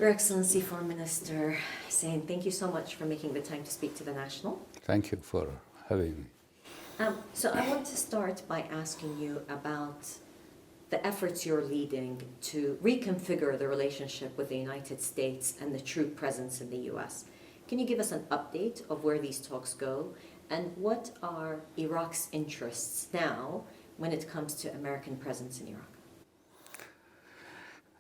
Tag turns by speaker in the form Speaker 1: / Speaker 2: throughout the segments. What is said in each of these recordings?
Speaker 1: Your Excellency, Foreign Minister Hussein, thank you so much for making the time to speak to the National.
Speaker 2: Thank you for having me.
Speaker 1: So I want to start by asking you about the efforts you're leading to reconfigure the relationship with the United States and the troop presence in the US. Can you give us an update of where these talks go, and what are Iraq's interests now when it comes to American presence in Iraq?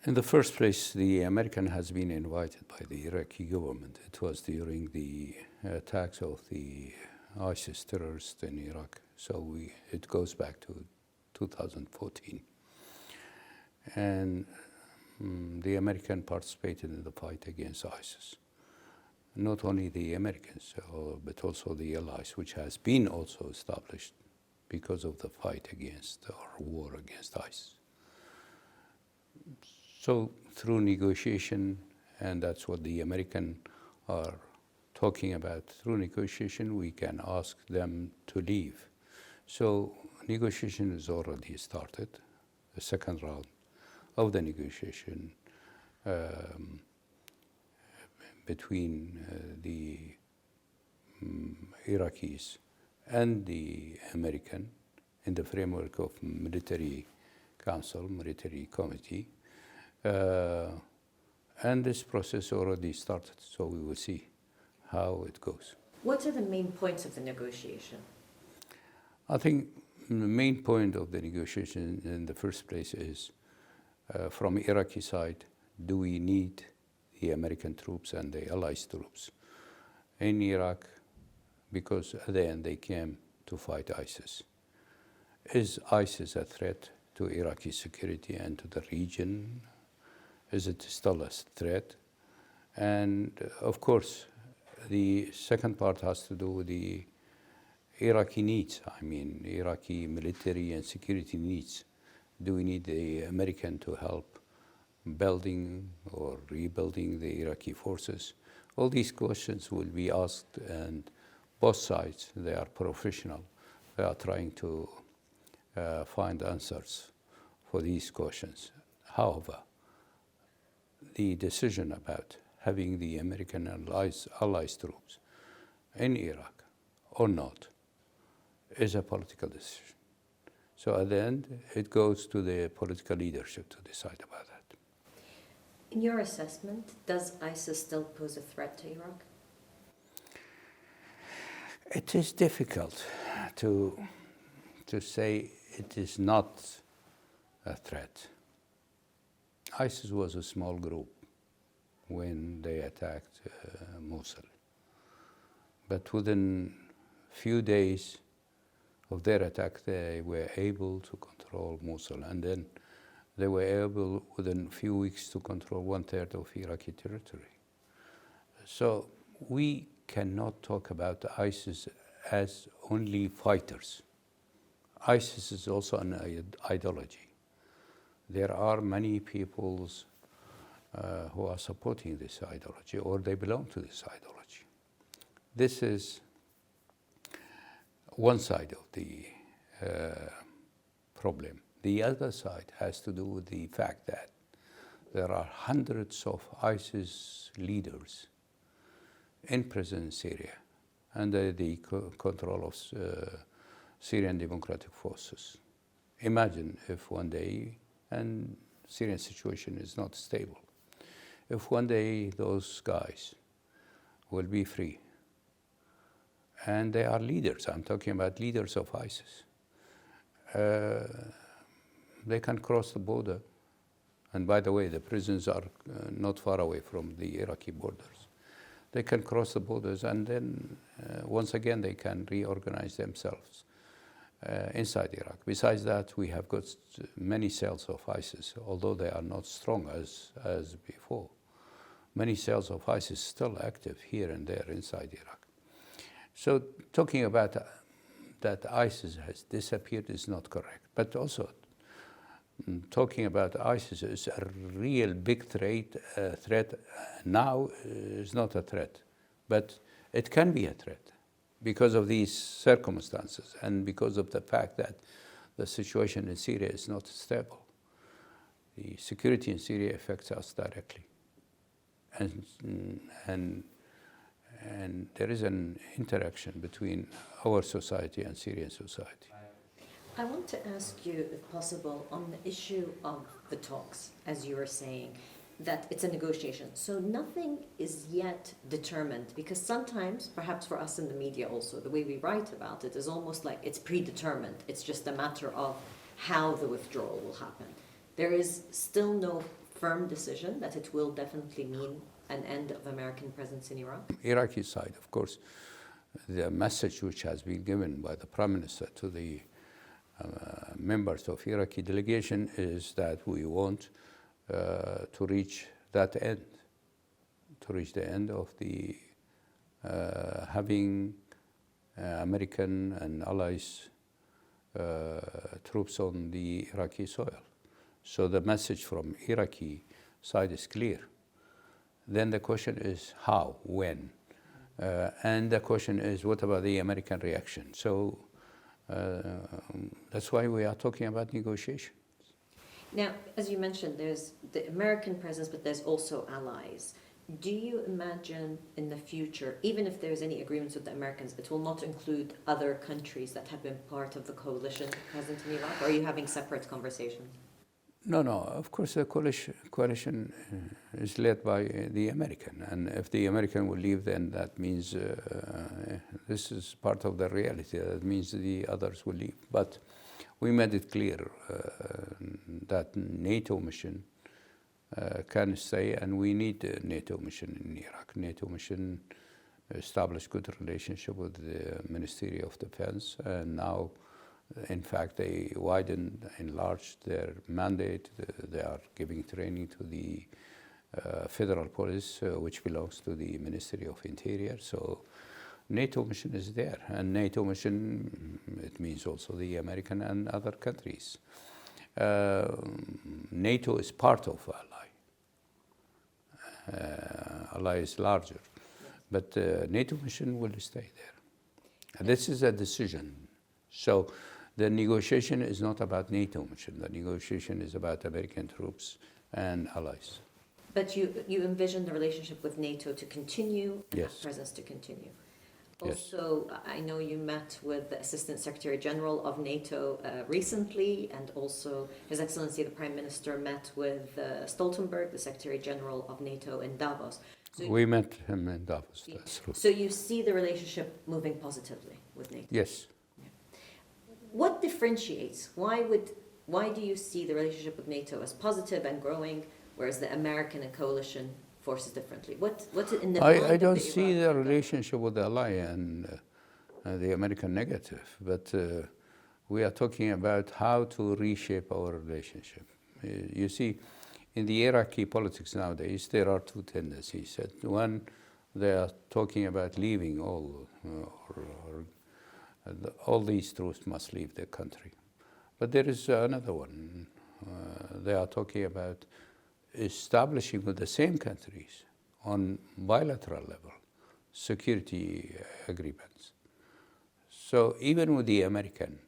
Speaker 2: In the first place, the American has been invited by the Iraqi government. It was during the attacks of the ISIS terrorists in Iraq. So it goes back to 2014. And the American participated in the fight against ISIS. Not only the Americans, but also the allies, which has been also established because of the fight against, or war against ISIS. So through negotiation, and that's what the Americans are talking about, through negotiation we can ask them to leave. So negotiation is already started, the second round of the negotiation between the Iraqis and the American in the framework of military council, military committee. And this process already started, so we will see how it goes.
Speaker 1: What are the main points of the negotiation?
Speaker 2: I think the main point of the negotiation in the first place is, from Iraqi side, do we need the American troops and the allies troops in Iraq, because at the end they came to fight ISIS. Is ISIS a threat to Iraqi security and to the region? Is it still a threat? And of course, the second part has to do with the Iraqi needs. I mean, Iraqi military and security needs. Do we need the American to help building or rebuilding the Iraqi forces? All these questions will be asked, and both sides, they are professional. They are trying to find answers for these questions. However, the decision about having the American allies troops in Iraq or not is a political decision. So at the end, it goes to the political leadership to decide about that.
Speaker 1: In your assessment, does ISIS still pose a threat to Iraq?
Speaker 2: It is difficult to say it is not a threat. ISIS was a small group when they attacked Mosul. But within few days of their attack, they were able to control Mosul. And then they were able, within a few weeks, to control 1/3 of Iraqi territory. So we cannot talk about ISIS as only fighters. ISIS is also an ideology. There are many peoples who are supporting this ideology, or they belong to this ideology. This is one side of the problem. The other side has to do with the fact that there are hundreds of ISIS leaders in prison in Syria under the control of Syrian Democratic Forces. Imagine if one day, and Syrian situation is not stable, if one day those guys will be free, and they are leaders, I'm talking about leaders of ISIS, they can cross the border. And by the way, the prisons are not far away from the Iraqi borders. They can cross the borders, and then once again they can reorganize themselves inside Iraq. Besides that, we have got many cells of ISIS, although they are not strong as before. Many cells of ISIS still active here and there inside Iraq. So talking about that ISIS has disappeared is not correct. But also talking about ISIS is a real big threat now is not a threat, but it can be a threat because of these circumstances and because of the fact that the situation in Syria is not stable. The security in Syria affects us directly. and there is an interaction between our society and Syrian society.
Speaker 1: I want to ask you, if possible, on the issue of the talks, as you were saying, that it's a negotiation. So nothing is yet determined, because sometimes, perhaps for us in the media also, the way we write about it is almost like it's predetermined. It's just a matter of how the withdrawal will happen. There is still no firm decision that it will definitely mean an end of American presence in Iraq?
Speaker 2: Iraqi side, of course, the message which has been given by the Prime Minister to the members of Iraqi delegation is that we want to reach that end, to reach the end of the having American and allies troops on the Iraqi soil. So the message from Iraqi side is clear. Then the question is how, when, and the question is what about the American reaction? So that's why we are talking about negotiation.
Speaker 1: Now, as you mentioned, there's the American presence, but there's also allies. Do you imagine in the future, even if there's any agreements with the Americans, it will not include other countries that have been part of the coalition present in Iraq? Or are you having separate conversations?
Speaker 2: No, of course the coalition is led by the American, and if the American will leave, then that means this is part of the reality. That means the others will leave. But we made it clear that NATO mission can stay, and we need a NATO mission in Iraq. NATO mission established good relationship with the Ministry of Defense, and now, in fact, they widened, enlarged their mandate. They are giving training to the federal police, which belongs to the Ministry of Interior. So NATO mission is there, and NATO mission, it means also the American and other countries. NATO is part of Ally. Ally is larger, but NATO mission will stay there. And this is a decision. So the negotiation is not about NATO mission. The negotiation is about American troops and allies.
Speaker 1: But you envision the relationship with NATO to continue and
Speaker 2: Yes.
Speaker 1: that presence to continue.
Speaker 2: Yes.
Speaker 1: Also, I know you met with the Assistant Secretary General of NATO recently, and also His Excellency the Prime Minister met with Stoltenberg, the Secretary General of NATO, in Davos. So
Speaker 2: We met him in Davos. That's true.
Speaker 1: So you see the relationship moving positively with NATO?
Speaker 2: Yes.
Speaker 1: What differentiates? Why do you see the relationship with NATO as positive and growing, whereas the American and coalition forces differently? What's it in the mind
Speaker 2: I
Speaker 1: of
Speaker 2: don't
Speaker 1: the
Speaker 2: see
Speaker 1: Iraqi
Speaker 2: the relationship with the ally and the American negative, but we are talking about how to reshape our relationship. You see, in the Iraqi politics nowadays, there are two tendencies. One, they are talking about leaving all these troops must leave the country. But there is another one. They are talking about establishing with the same countries on bilateral level security agreements. So even with the American,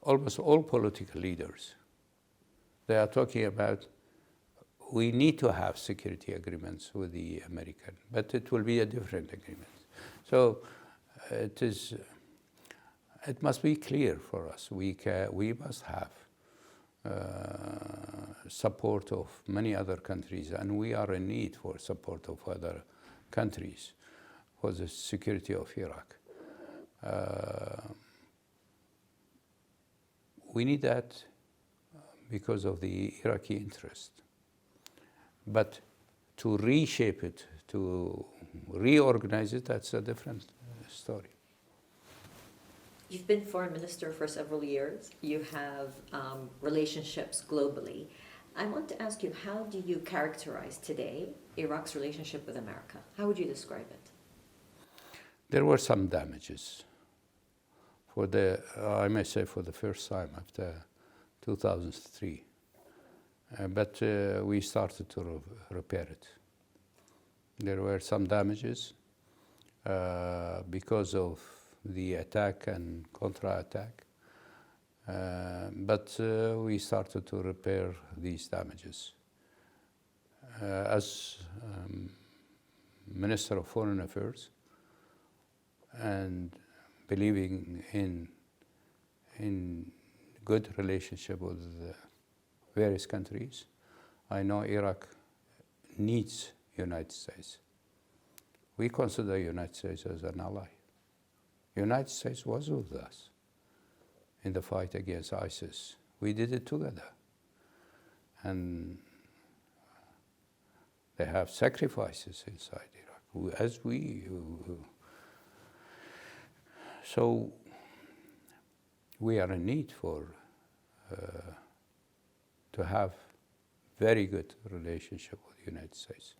Speaker 2: almost all political leaders, they are talking about we need to have security agreements with the American, but it will be a different agreement. So it must be clear for us. We must have support of many other countries, and we are in need for support of other countries for the security of Iraq. We need that because of the Iraqi interest. But to reshape it, to reorganize it, that's a different story.
Speaker 1: You've been foreign minister for several years. You have relationships globally. I want to ask you, how do you characterize today Iraq's relationship with America? How would you describe it?
Speaker 2: There were some damages I may say, for the first time after 2003. But we started to repair it. There were some damages because of the attack and contra-attack, but we started to repair these damages. As Minister of Foreign Affairs and believing in good relationship with various countries. I know Iraq needs United States. We consider United States as an ally. United States was with us in the fight against ISIS. We did it together. And they have sacrifices inside Iraq, as we. So we are in need to have very good relationship with the United States.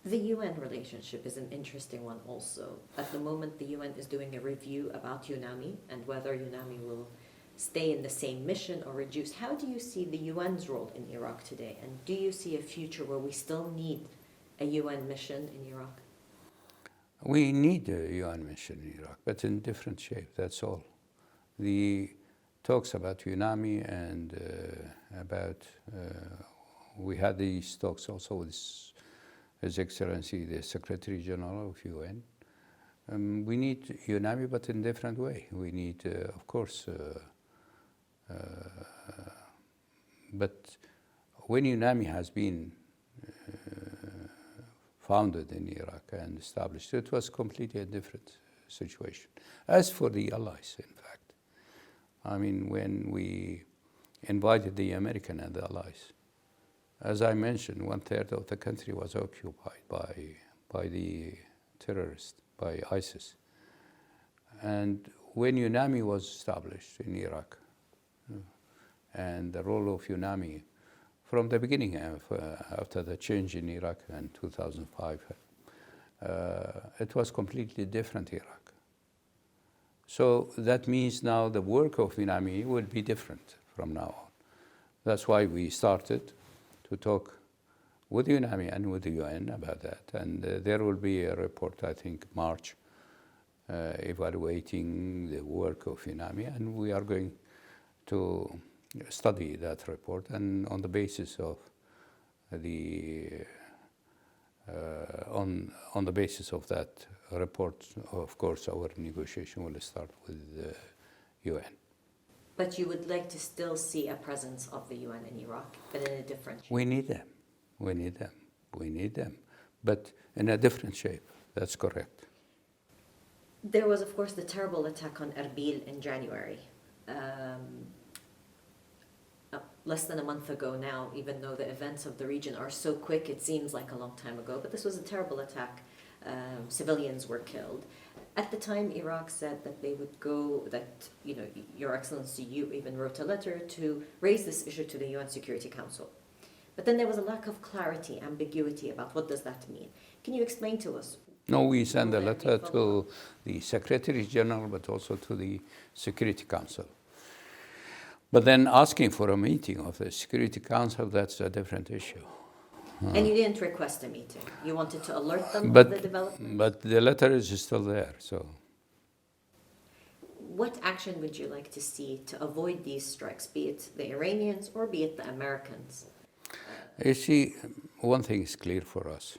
Speaker 1: The UN relationship is an interesting one also. At the moment, the UN is doing a review about UNAMI and whether UNAMI will stay in the same mission or reduce. How do you see the UN's role in Iraq today? And do you see a future where we still need a UN mission in Iraq?
Speaker 2: We need a UN mission in Iraq, but in different shape, that's all. The talks about UNAMI and we had these talks also with His Excellency, the Secretary General of UN. We need UNAMI, but in a different way. We need, of course, but when UNAMI has been founded in Iraq and established, it was completely a different situation. As for the allies, in fact, I mean, when we invited the American and the allies, as I mentioned, 1/3 of the country was occupied by the terrorists, by ISIS. And when UNAMI was established in Iraq, and the role of UNAMI from the beginning, after the change in Iraq in 2005, it was completely different Iraq. So that means now the work of UNAMI will be different from now on. That's why we started to talk with UNAMI and with the UN about that. And there will be a report, I think, March, evaluating the work of UNAMI, and we are going to study that report, and on the basis of on the basis of that report, of course, our negotiation will start with the UN.
Speaker 1: But you would like to still see a presence of the UN in Iraq, but in a different shape?
Speaker 2: We need them. We need them. We need them. But in a different shape. That's correct.
Speaker 1: There was, of course, the terrible attack on Erbil in January. Less than a month ago now, even though the events of the region are so quick, it seems like a long time ago. But this was a terrible attack. Civilians were killed. At the time, Iraq said that they would go, that, you know, Your Excellency, you even wrote a letter to raise this issue to the UN Security Council. But then there was a lack of clarity, ambiguity about what does that mean. Can you explain to us?
Speaker 2: No, we sent a letter to the Secretary General, but also to the Security Council. But then asking for a meeting of the Security Council, that's a different issue.
Speaker 1: And you didn't request a meeting. You wanted to alert them of the development?
Speaker 2: But the letter is still there, so.
Speaker 1: What action would you like to see to avoid these strikes, be it the Iranians or be it the Americans?
Speaker 2: You see, one thing is clear for us.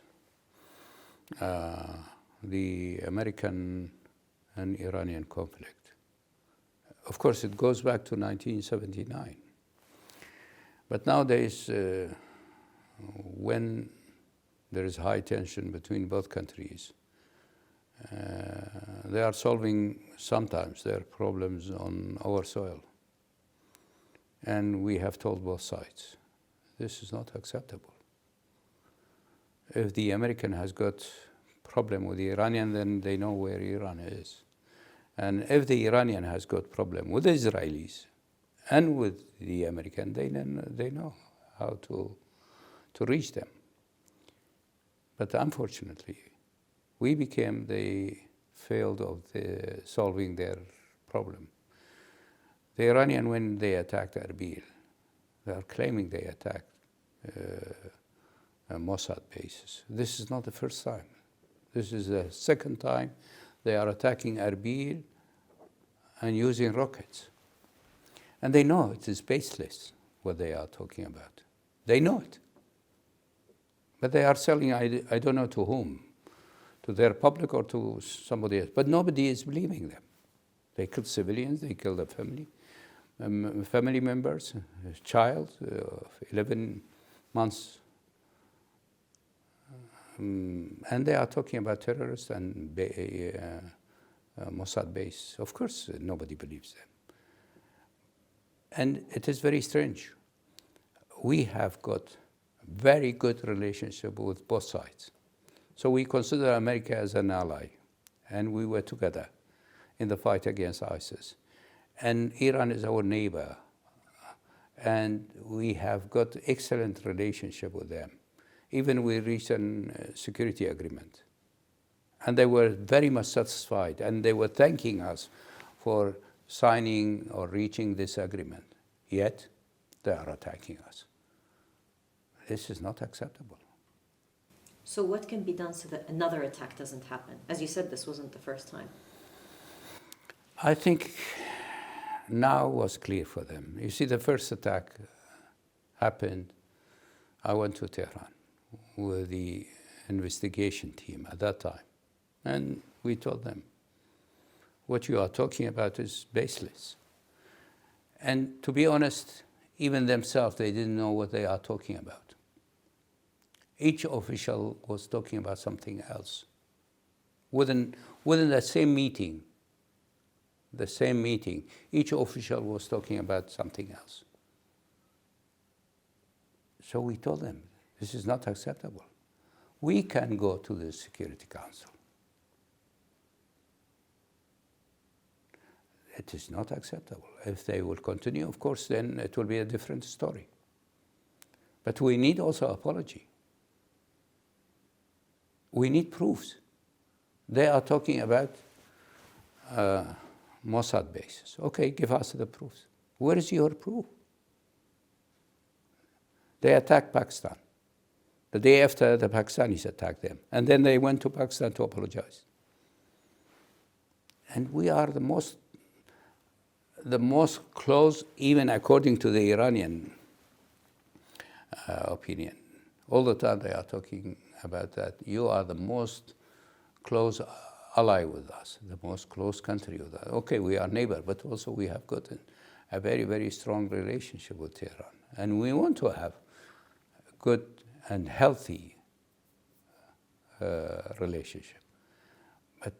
Speaker 2: The American and Iranian conflict. Of course, it goes back to 1979. But nowadays, when there is high tension between both countries, they are solving sometimes their problems on our soil. And we have told both sides, this is not acceptable. If the American has got problem with the Iranian, then they know where Iran is. And if the Iranian has got problem with the Israelis and with the American, they know how to reach them. But unfortunately, we became the field of solving their problem. The Iranian, when they attacked Erbil, they are claiming they attacked a Mossad bases. This is not the first time. This is the second time they are attacking Erbil and using rockets. And they know it is baseless, what they are talking about. They know it. But they are selling, I don't know to whom, to their public or to somebody else. But nobody is believing them. They kill civilians, they kill the family members, a child of 11 months. And they are talking about terrorists and Mossad base. Of course, nobody believes them. And it is very strange. We have got very good relationship with both sides. So we consider America as an ally, and we were together in the fight against ISIS. And Iran is our neighbor, and we have got excellent relationship with them. Even we reached a security agreement. And they were very much satisfied, and they were thanking us for signing or reaching this agreement. Yet, they are attacking us. This is not acceptable.
Speaker 1: So what can be done so that another attack doesn't happen? As you said, this wasn't the first time.
Speaker 2: I think now was clear for them. You see, the first attack happened. I went to Tehran with the investigation team at that time. And we told them, what you are talking about is baseless. And to be honest, even themselves, they didn't know what they are talking about. Each official was talking about something else. Within the same meeting, each official was talking about something else. So we told them, this is not acceptable. We can go to the Security Council. It is not acceptable. If they will continue, of course, then it will be a different story. But we need also apology. We need proofs. They are talking about Mossad bases. Okay, give us the proofs. Where is your proof? They attacked Pakistan. The day after, the Pakistanis attacked them. And then they went to Pakistan to apologize. And we are the most close, even according to the Iranian opinion. All the time they are talking about that. You are the most close ally with us, the most close country with us. Okay, we are neighbor, but also we have got a very, very strong relationship with Tehran. And we want to have a good and healthy relationship. But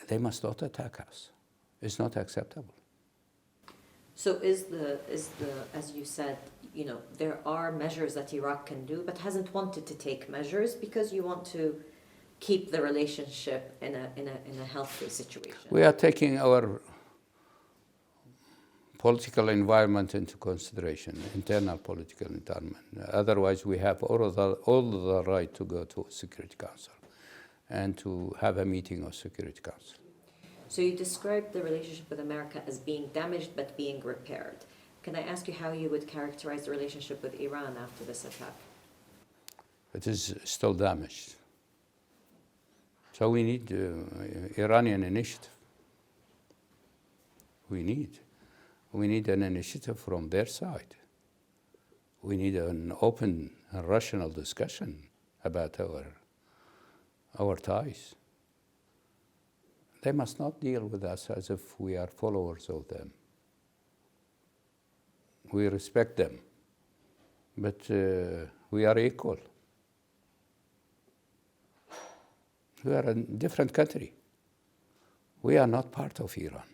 Speaker 2: they must not attack us. It's not acceptable.
Speaker 1: So is the as you said, there are measures that Iraq can do, but hasn't wanted to take measures because you want to keep the relationship in a healthy situation.
Speaker 2: We are taking our political environment into consideration, internal political environment. Otherwise, we have all the right to go to Security Council and to have a meeting of Security Council.
Speaker 1: So you described the relationship with America as being damaged but being repaired. Can I ask you how you would characterize the relationship with Iran after this attack?
Speaker 2: It is still damaged. So we need Iranian initiative. We need an initiative from their side. We need an open and rational discussion about our ties. They must not deal with us as if we are followers of them. We respect them, but we are equal. We are a different country. We are not part of Iran.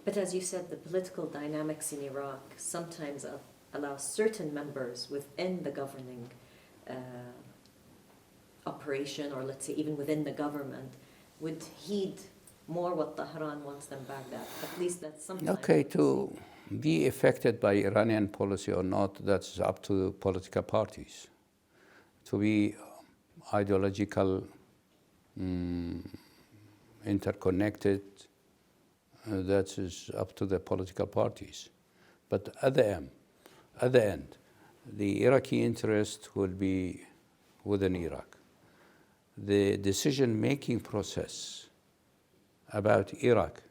Speaker 1: But as you said, the political dynamics in Iraq sometimes allow certain members within the governing operation, or let's say even within the government, would heed more what Tehran wants than Baghdad. At least that's sometimes.
Speaker 2: Okay, to be affected by Iranian policy or not, that's up to political parties. To be ideological, interconnected, that is up to the political parties. But at the end, the Iraqi interest will be within Iraq. The decision-making process about Iraq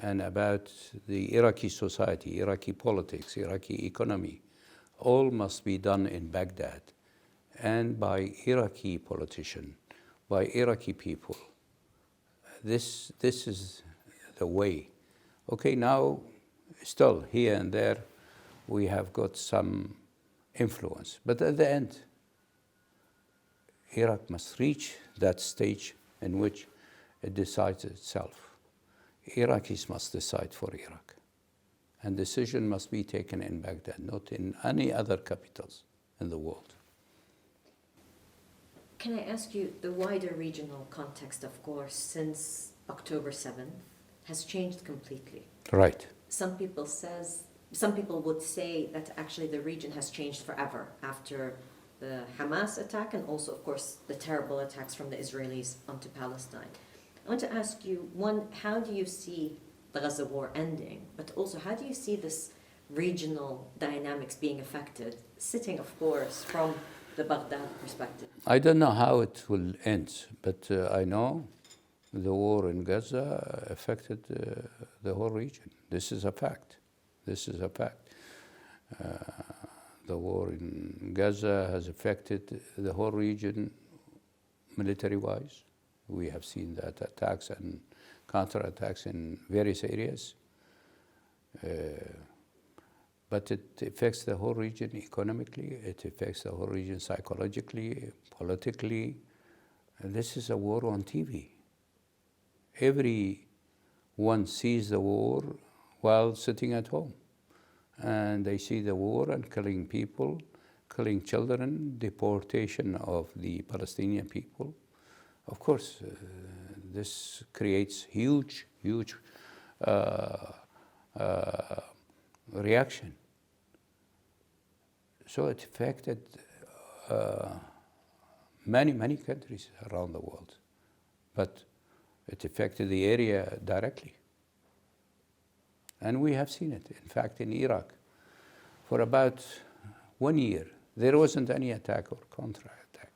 Speaker 2: and about the Iraqi society, Iraqi politics, Iraqi economy, all must be done in Baghdad and by Iraqi politicians, by Iraqi people. This is the way. Okay, now still here and there we have got some influence, but at the end Iraq must reach that stage in which it decides itself. Iraqis must decide for Iraq, and decision must be taken in Baghdad, not in any other capitals in the world.
Speaker 1: Can I ask you, the wider regional context, of course, since October 7th has changed completely.
Speaker 2: Right.
Speaker 1: Some people would say that actually the region has changed forever after the Hamas attack and also, of course, the terrible attacks from the Israelis onto Palestine. I want to ask you, one, how do you see the Gaza war ending? But also, how do you see this regional dynamics being affected, sitting, of course, from the Baghdad perspective?
Speaker 2: I don't know how it will end, but I know the war in Gaza affected the whole region. This is a fact. This is a fact. The war in Gaza has affected the whole region military-wise. We have seen that attacks and counterattacks in various areas. But it affects the whole region economically, it affects the whole region psychologically, politically. And this is a war on TV. Everyone sees the war while sitting at home. And they see the war and killing people, killing children, deportation of the Palestinian people. Of course, this creates huge reaction. So it affected many countries around the world, but it affected the area directly. And we have seen it. In fact, in Iraq, for about 1 year, there wasn't any attack or counter-attack.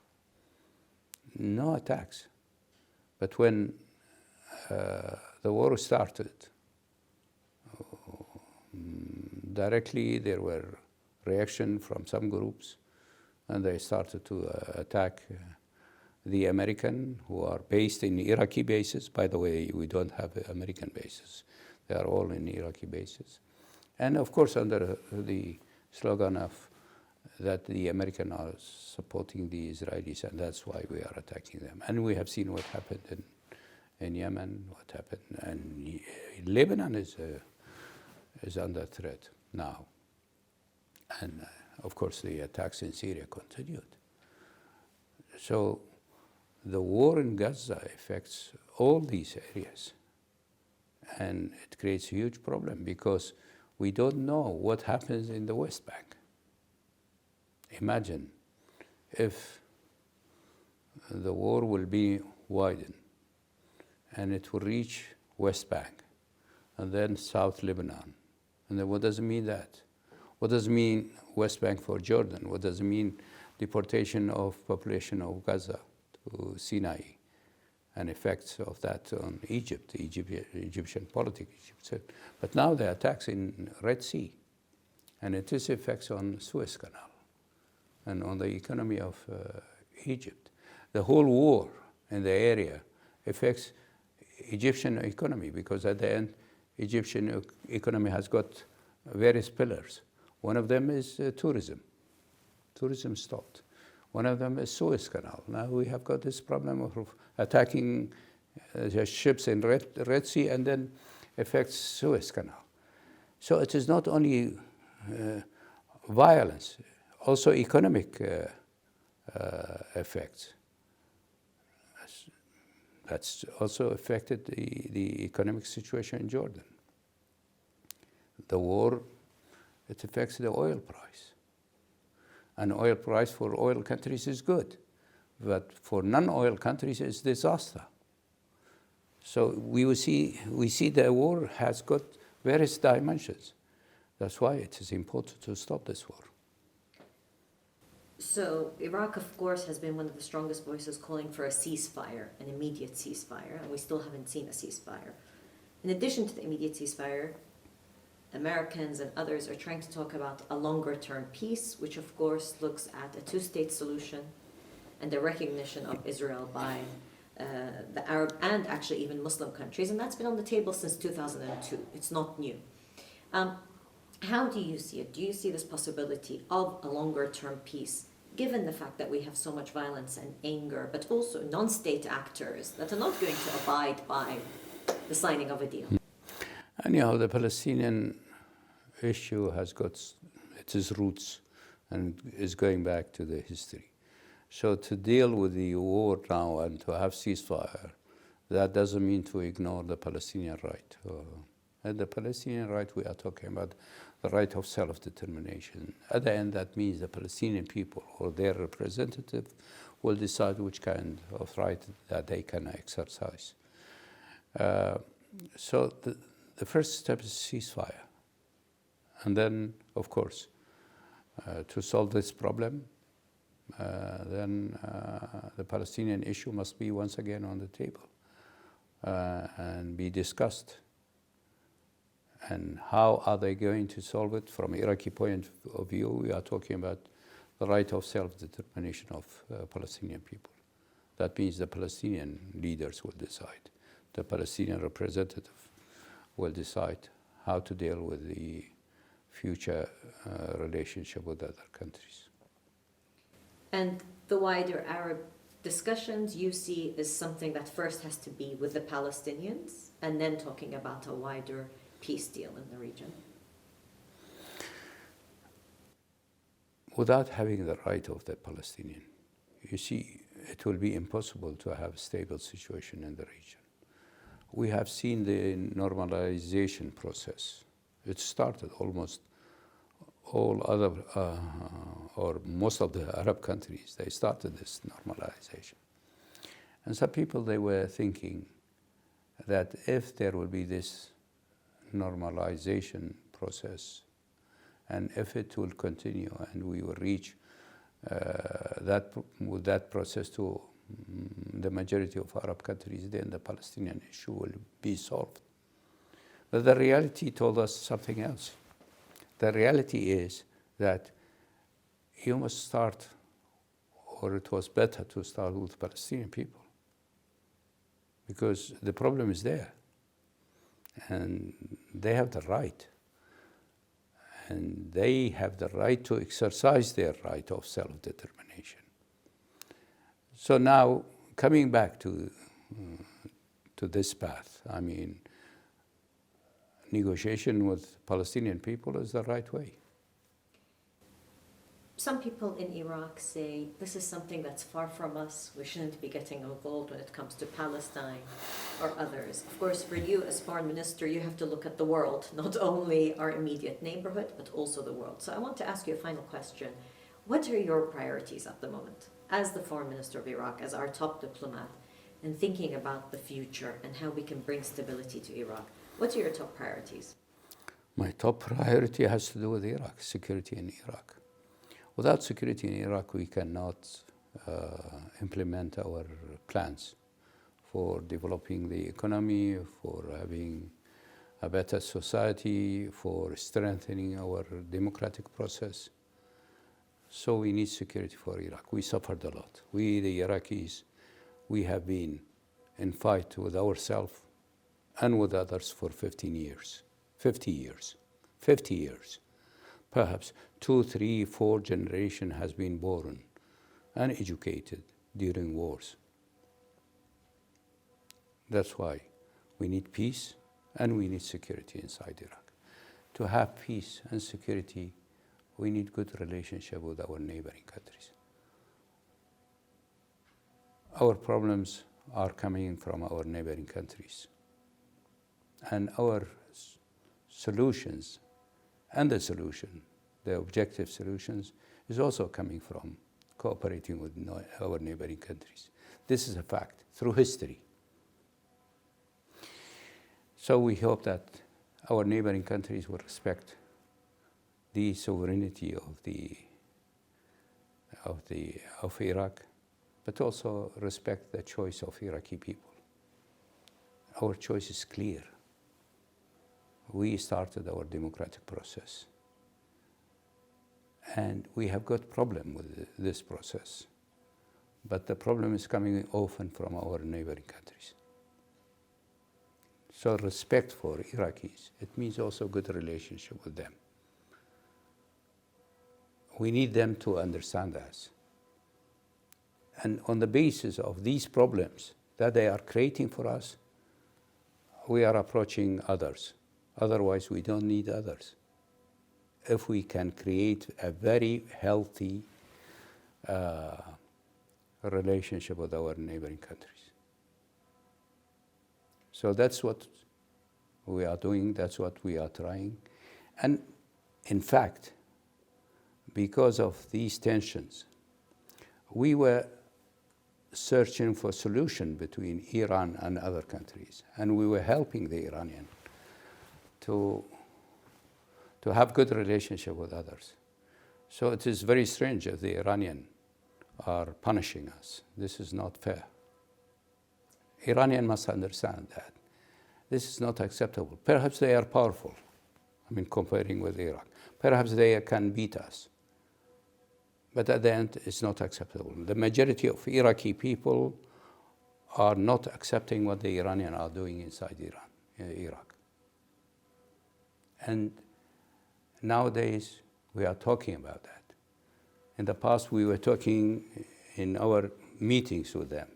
Speaker 2: No attacks. But when the war started, directly there were reaction from some groups, and they started to attack the American, who are based in Iraqi bases. By the way, we don't have American bases. They are all in Iraqi bases. And of course, under the slogan of that the Americans are supporting the Israelis, and that's why we are attacking them. And we have seen what happened in Yemen, what happened, and Lebanon is under threat now. And of course, the attacks in Syria continued. So the war in Gaza affects all these areas. And it creates a huge problem because we don't know what happens in the West Bank. Imagine if the war will be widened and it will reach West Bank and then South Lebanon. And then what does it mean that? What does it mean West Bank for Jordan? What does it mean deportation of population of Gaza to Sinai? And effects of that on Egypt, the Egyptian politics. But now the attacks in Red Sea, and it has effects on Suez Canal and on the economy of Egypt. The whole war in the area affects Egyptian economy because at the end, Egyptian economy has got various pillars. One of them is tourism. Tourism stopped. One of them is Suez Canal. Now we have got this problem of attacking the ships in Red Sea and then affects Suez Canal. So it is not only violence, also economic effects. That's also affected the economic situation in Jordan. The war, it affects the oil price. And oil price for oil countries is good, but for non-oil countries it's disaster. So we see the war has got various dimensions. That's why it is important to stop this war.
Speaker 1: So Iraq, of course, has been one of the strongest voices calling for a ceasefire, an immediate ceasefire, and we still haven't seen a ceasefire. In addition to the immediate ceasefire, Americans and others are trying to talk about a longer-term peace, which of course looks at a two-state solution and the recognition of Israel by the Arab and actually even Muslim countries, and that's been on the table since 2002. It's not new. How do you see it? Do you see this possibility of a longer-term peace, given the fact that we have so much violence and anger, but also non-state actors that are not going to abide by the signing of a deal?
Speaker 2: Anyhow, the Palestinian issue has got its roots and is going back to the history. So to deal with the war now and to have ceasefire, that doesn't mean to ignore the Palestinian right. And the Palestinian right, we are talking about the right of self-determination. At the end, that means the Palestinian people or their representative will decide which kind of right that they can exercise. So the first step is ceasefire. And then, of course, to solve this problem, then the Palestinian issue must be once again on the table and be discussed. And how are they going to solve it? From Iraqi point of view, we are talking about the right of self-determination of Palestinian people. That means the Palestinian leaders will decide. The Palestinian representative will decide how to deal with the future relationship with other countries.
Speaker 1: And the wider Arab discussions you see is something that first has to be with the Palestinians and then talking about a wider peace deal in the region?
Speaker 2: Without having the right of the Palestinian, you see, it will be impossible to have a stable situation in the region. We have seen the normalization process. It started almost all other, or most of the Arab countries, they started this normalization. And some people, they were thinking that if there will be this normalization process, and if it will continue and we will reach that process to the majority of Arab countries, then the Palestinian issue will be solved. But the reality told us something else. The reality is that you must start, or it was better to start with Palestinian people, because the problem is there. And they have the right. And they have the right to exercise their right of self-determination. So now, coming back to this path, I mean, negotiation with Palestinian people is the right way.
Speaker 1: Some people in Iraq say this is something that's far from us. We shouldn't be getting involved when it comes to Palestine or others. Of course, for you as foreign minister, you have to look at the world, not only our immediate neighborhood, but also the world. So I want to ask you a final question. What are your priorities at the moment as the foreign minister of Iraq, as our top diplomat, and thinking about the future and how we can bring stability to Iraq? What are your top priorities?
Speaker 2: My top priority has to do with Iraq, security in Iraq. Without security in Iraq, we cannot implement our plans for developing the economy, for having a better society, for strengthening our democratic process. So we need security for Iraq. We suffered a lot. We, the Iraqis, we have been in fight with ourselves and with others for 50 years. Perhaps 2, 3, 4 generations has been born and educated during wars. That's why we need peace and we need security inside Iraq. To have peace and security, we need good relationship with our neighboring countries. Our problems are coming from our neighboring countries. And our solutions, and the solution, the objective solutions, is also coming from cooperating with our neighboring countries. This is a fact through history. So we hope that our neighboring countries will respect the sovereignty of Iraq, but also respect the choice of Iraqi people. Our choice is clear. we started our democratic process. And we have got problem with this process. But the problem is coming often from our neighboring countries. So respect for Iraqis, it means also good relationship with them. We need them to understand us. And on the basis of these problems that they are creating for us, we are approaching others. Otherwise, we don't need others. If we can create a very healthy relationship with our neighboring countries. So that's what we are doing, that's what we are trying. And in fact, because of these tensions, we were searching for solution between Iran and other countries. And we were helping the Iranian to have good relationship with others. So it is very strange that the Iranian are punishing us. This is not fair. Iranian must understand that. This is not acceptable. Perhaps they are powerful, comparing with Iraq. Perhaps they can beat us. But at the end, it's not acceptable. The majority of Iraqi people are not accepting what the Iranians are doing inside Iraq. And nowadays, we are talking about that. In the past, we were talking in our meetings with them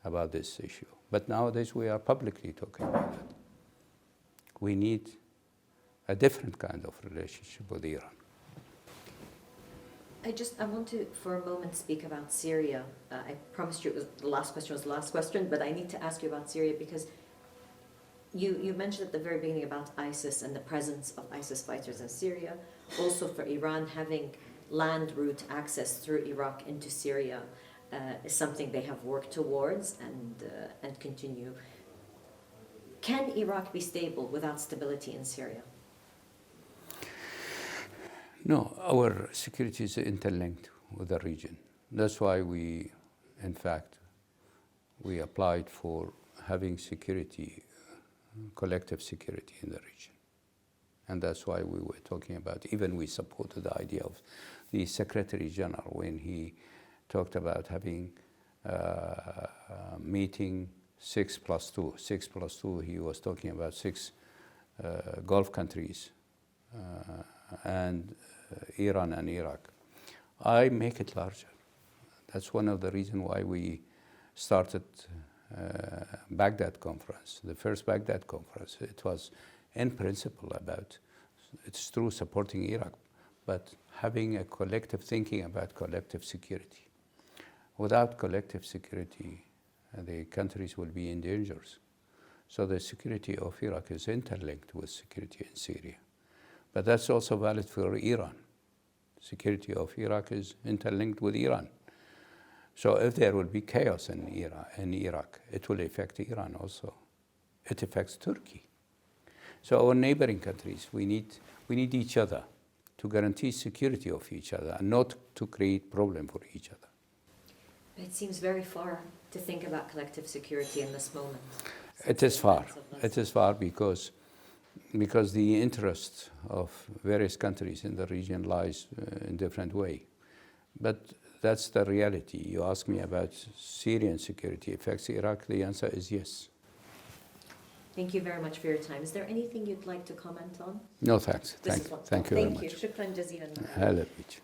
Speaker 2: about this issue. But nowadays, we are publicly talking about that. We need a different kind of relationship with Iran.
Speaker 1: I want to, for a moment, speak about Syria. I promised you the last question was the last question, but I need to ask you about Syria because you mentioned at the very beginning about ISIS and the presence of ISIS fighters in Syria. Also for Iran, having land route access through Iraq into Syria is something they have worked towards and continue. Can Iraq be stable without stability in Syria?
Speaker 2: No, our security is interlinked with the region. That's why we applied for having security, collective security in the region. And that's why we were talking about, even we supported the idea of the Secretary General when he talked about having a meeting 6+2. 6+2, he was talking about 6 Gulf countries and Iran and Iraq. I make it larger. That's one of the reasons why we started Baghdad conference. The first Baghdad conference, it was in principle about, it's true, supporting Iraq, but having a collective thinking about collective security. Without collective security, the countries will be in danger. So the security of Iraq is interlinked with security in Syria. But that's also valid for Iran. Security of Iraq is interlinked with Iran. So if there will be chaos in Iraq, it will affect Iran also. It affects Turkey. So our neighboring countries, we need each other to guarantee security of each other and not to create problem for each other.
Speaker 1: It seems very far to think about collective security in this moment.
Speaker 2: It is far. It is far because the interest of various countries in the region lies in different way. But that's the reality. You ask me about Syrian security affects Iraq, the answer is yes.
Speaker 1: Thank you very much for your time. Is there anything you'd like to comment on?
Speaker 2: No, thanks. Thank you very much.
Speaker 1: Thank you. شكرا جزيلا.
Speaker 2: هلا بيك.